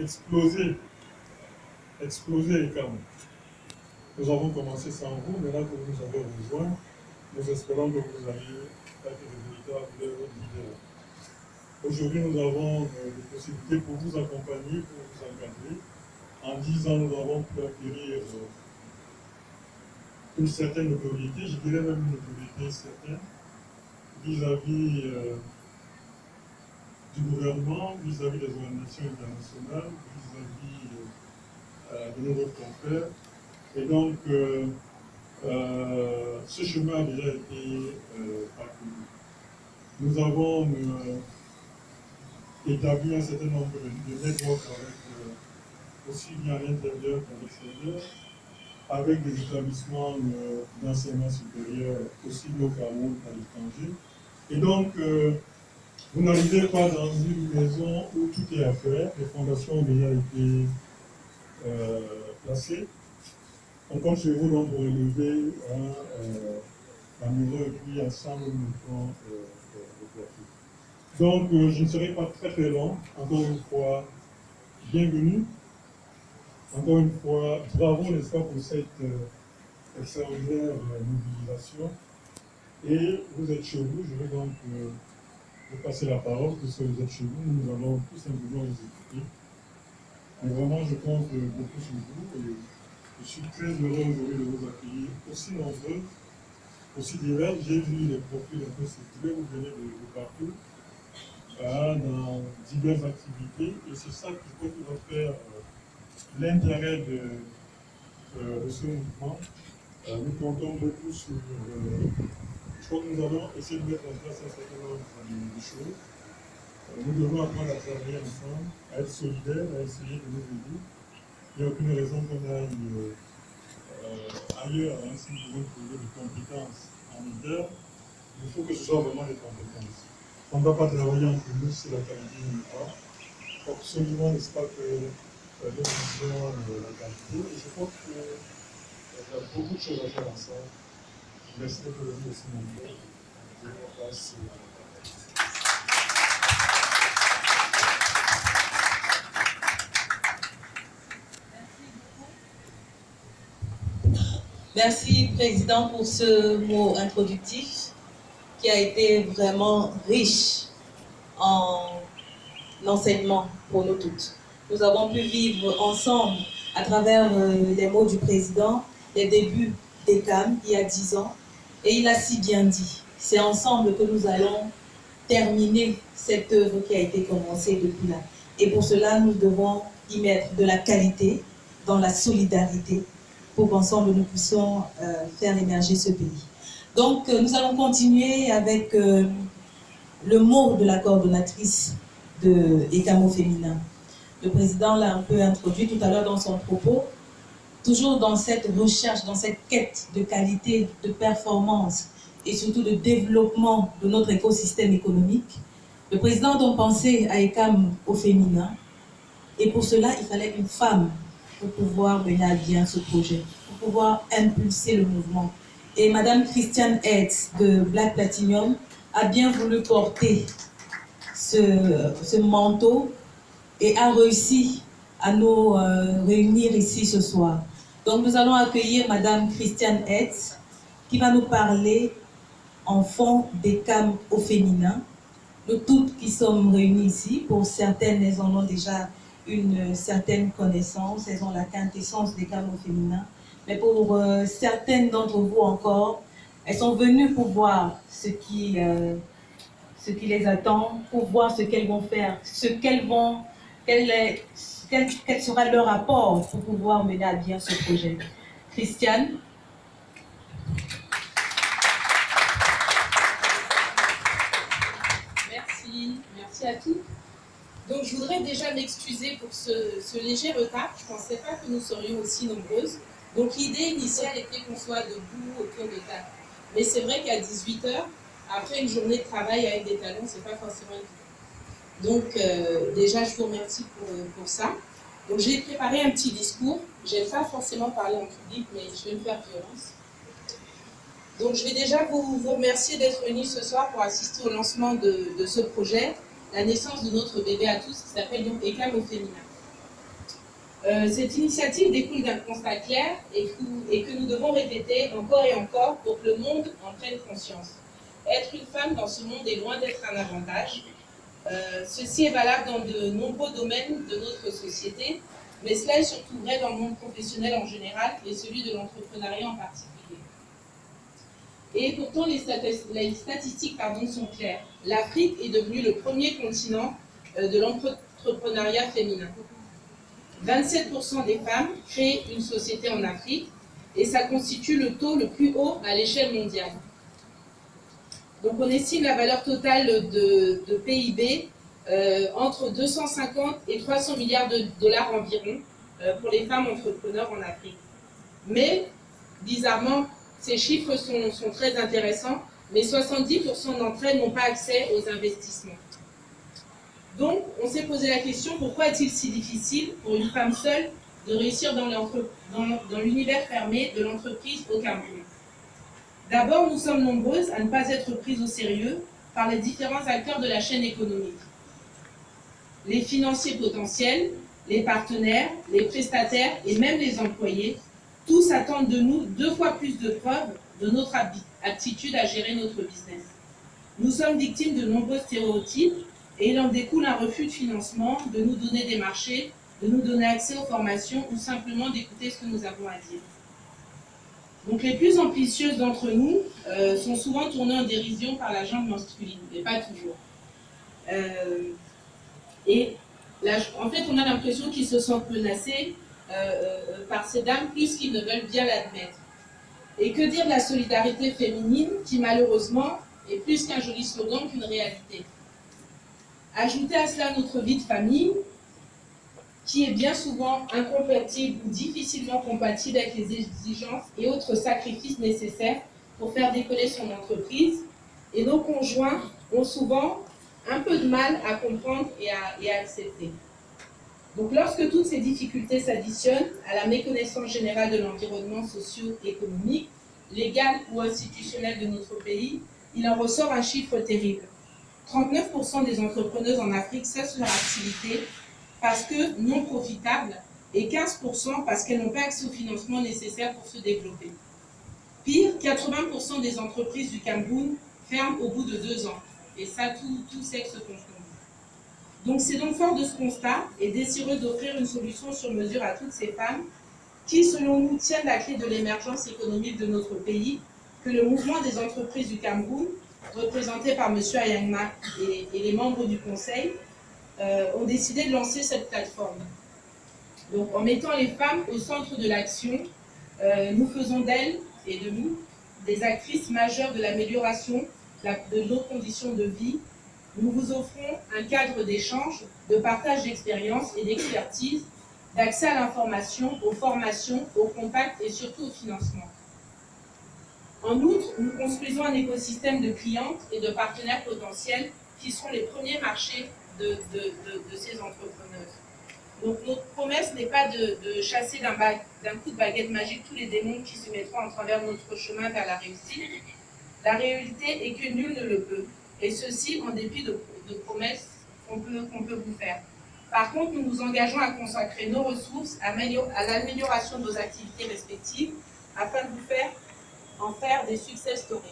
exploser ECAM. Nous avons commencé sans vous, mais là que vous nous avez rejoints, nous espérons que vous allez être de véritables leaders. Aujourd'hui, nous avons des possibilités pour vous accompagner, pour vous encadrer. En 10 ans, nous avons pu acquérir une certaine autorité, je dirais même une autorité certaine, vis-à-vis du gouvernement, vis-à-vis des organisations internationales, vis-à-vis de nos confrères. Et donc, ce chemin a déjà été parcouru. Nous avons établi un certain nombre de networks avec, aussi bien à l'intérieur qu'à l'extérieur, avec des établissements d'enseignement supérieur, aussi bien au Cameroun qu'à l'étranger. Et donc, vous n'arrivez pas dans une maison où tout est à faire, les fondations ont déjà été placées. On compte sur vous donc pour élever la maison et puis ensemble nous ferons le profit. Donc, je ne serai pas très long. Encore une fois, bienvenue. Encore une fois, bravo, n'est-ce pas, pour cette extraordinaire mobilisation. Et vous êtes chez vous, je vais donc vous passer la parole, puisque vous êtes chez vous, nous allons tout simplement vous écouter. Mais vraiment, je compte beaucoup sur vous et je suis très heureux aujourd'hui de vous accueillir aussi nombreux, aussi divers. J'ai vu les profils un peu circuler, vous venez de partout, dans diverses activités, et c'est ça qui va faire l'intérêt de ce mouvement. Nous comptons beaucoup sur. Je crois que nous allons essayer de mettre en place un certain nombre de choses. Nous devons apprendre à travailler ensemble, à être solidaires, à essayer de nous aider. Il n'y a aucune raison qu'on aille ailleurs, hein, si nous voulons trouver des compétences en leader. Il faut que ce soit vraiment des compétences. On ne va pas travailler entre nous si la qualité n'est pas. Absolument, n'est-ce pas, que nous visions la qualité. Et je crois qu'il y a beaucoup de choses à faire ensemble. Merci d'être venu aussi nombreux. Je passe. Merci, Président, pour ce mot introductif qui a été vraiment riche en enseignement pour nous toutes. Nous avons pu vivre ensemble, à travers les mots du Président, les débuts d'ECAM il y a 10 ans. Et il a si bien dit, c'est ensemble que nous allons terminer cette œuvre qui a été commencée depuis là. Et pour cela, nous devons y mettre de la qualité, dans la solidarité, pour qu'ensemble nous puissions faire émerger ce pays. Donc nous allons continuer avec le mot de la coordonnatrice de ECAM au féminin. Le président l'a un peu introduit tout à l'heure dans son propos. Toujours dans cette recherche, dans cette quête de qualité, de performance et surtout de développement de notre écosystème économique, le président a donc pensé à ECAM au féminin. Et pour cela, il fallait une femme pour pouvoir mener à bien ce projet, pour pouvoir impulser le mouvement. Et Madame Christiane Hetz de Black Platinum a bien voulu porter ce manteau et a réussi à nous réunir ici ce soir. Donc nous allons accueillir Madame Christiane Hetz qui va nous parler en fond d'ECAM au féminin. Nous toutes qui sommes réunies ici, pour certaines, elles en ont déjà une certaine connaissance, elles ont la quintessence d'ECAM au féminin. Mais pour certaines d'entre vous encore, elles sont venues pour voir ce qui les attend, pour voir ce qu'elles vont faire, quel sera leur apport pour pouvoir mener à bien ce projet. Christiane. Merci à tous. Donc je voudrais déjà m'excuser pour ce léger retard. Je ne pensais pas que nous serions aussi nombreuses. Donc l'idée initiale était qu'on soit debout autour de table. Mais c'est vrai qu'à 18 h, après une journée de travail avec des talons, ce n'est pas forcément évident. Donc déjà, je vous remercie pour ça. Donc j'ai préparé un petit discours. Je n'aime pas forcément parler en public, mais je vais me faire violence. Donc je vais déjà vous remercier d'être venus ce soir pour assister au lancement de ce projet, la naissance de notre bébé à tous, qui s'appelle donc ECAM au féminin. Cette initiative découle d'un constat clair et que nous devons répéter encore et encore pour que le monde en prenne conscience. Être une femme dans ce monde est loin d'être un avantage. Ceci est valable dans de nombreux domaines de notre société, mais cela est surtout vrai dans le monde professionnel en général et celui de l'entrepreneuriat en particulier. Et pourtant, les statistiques sont claires. L'Afrique est devenue le premier continent de l'entrepreneuriat féminin. 27% des femmes créent une société en Afrique et ça constitue le taux le plus haut à l'échelle mondiale. Donc on estime la valeur totale de PIB entre 250 et 300 milliards de dollars environ pour les femmes entrepreneurs en Afrique. Mais, bizarrement, ces chiffres sont très intéressants, mais 70% d'entre elles n'ont pas accès aux investissements. Donc, on s'est posé la question, pourquoi est-il si difficile pour une femme seule de réussir dans l'univers fermé de l'entreprise au Cameroun? D'abord, nous sommes nombreuses à ne pas être prises au sérieux par les différents acteurs de la chaîne économique. Les financiers potentiels, les partenaires, les prestataires et même les employés, tous attendent de nous 2 fois plus de preuves de notre aptitude à gérer notre business. Nous sommes victimes de nombreux stéréotypes et il en découle un refus de financement, de nous donner des marchés, de nous donner accès aux formations ou simplement d'écouter ce que nous avons à dire. Donc les plus ambitieuses d'entre nous sont souvent tournées en dérision par la jambe masculine, mais pas toujours. Et là, en fait, on a l'impression qu'ils se sentent menacés par ces dames plus qu'ils ne veulent bien l'admettre. Et que dire de la solidarité féminine qui, malheureusement, est plus qu'un joli slogan qu'une réalité. Ajoutez à cela notre vie de famille, qui est bien souvent incompatible ou difficilement compatible avec les exigences et autres sacrifices nécessaires pour faire décoller son entreprise. Et nos conjoints ont souvent un peu de mal à comprendre et à accepter. Donc lorsque toutes ces difficultés s'additionnent à la méconnaissance générale de l'environnement socio-économique, légal ou institutionnel de notre pays, il en ressort un chiffre terrible. 39% des entrepreneuses en Afrique cessent leur activité parce que non profitables et 15% parce qu'elles n'ont pas accès au financement nécessaire pour se développer. Pire, 80% des entreprises du Cameroun ferment au bout de 2 ans. Et ça, tout sexe confondu. Donc c'est donc fort de ce constat et désireux d'offrir une solution sur mesure à toutes ces femmes qui, selon nous, tiennent la clé de l'émergence économique de notre pays, que le mouvement des entreprises du Cameroun, représenté par M. Ayangma et les membres du Conseil, ont décidé de lancer cette plateforme. Donc en mettant les femmes au centre de l'action, nous faisons d'elles et de nous des actrices majeures de l'amélioration de nos conditions de vie. Nous vous offrons un cadre d'échange, de partage d'expériences et d'expertise, d'accès à l'information, aux formations, aux contacts et surtout au financement. En outre, nous construisons un écosystème de clientes et de partenaires potentiels qui seront les premiers marchés de ces entrepreneuses. Donc notre promesse n'est pas de chasser d'un coup de baguette magique tous les démons qui se mettront en travers notre chemin vers la réussite. La réalité est que nul ne le peut, et ceci en dépit de promesses qu'on peut vous faire. Par contre, nous nous engageons à consacrer nos ressources à l'amélioration de nos activités respectives afin de en faire des success stories.